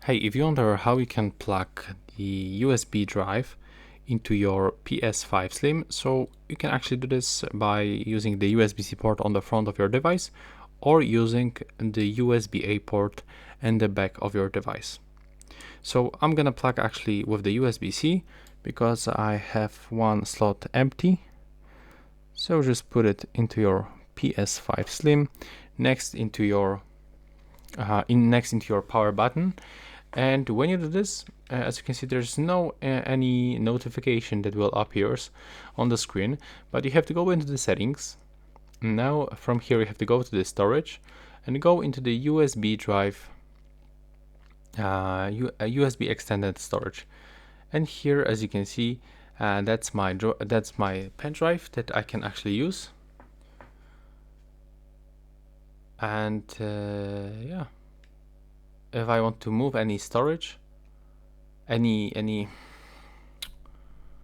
Hey, if you wonder how you can plug the USB drive into your PS5 Slim, so you can actually do this by using the USB-C port on the front of your device or using the USB-A port in the back of your device. So I'm gonna plug actually with the USB-C because I have one slot empty. So just put it into your PS5 Slim next into your power button. And when you do this, as you can see, there's no any notification that will appear on the screen, but you have to go into the settings. Now from here you have to go to the storage and go into the USB drive, USB extended storage. And here, as you can see, that's my pen drive that I can actually use. And yeah, if I want to move any storage, any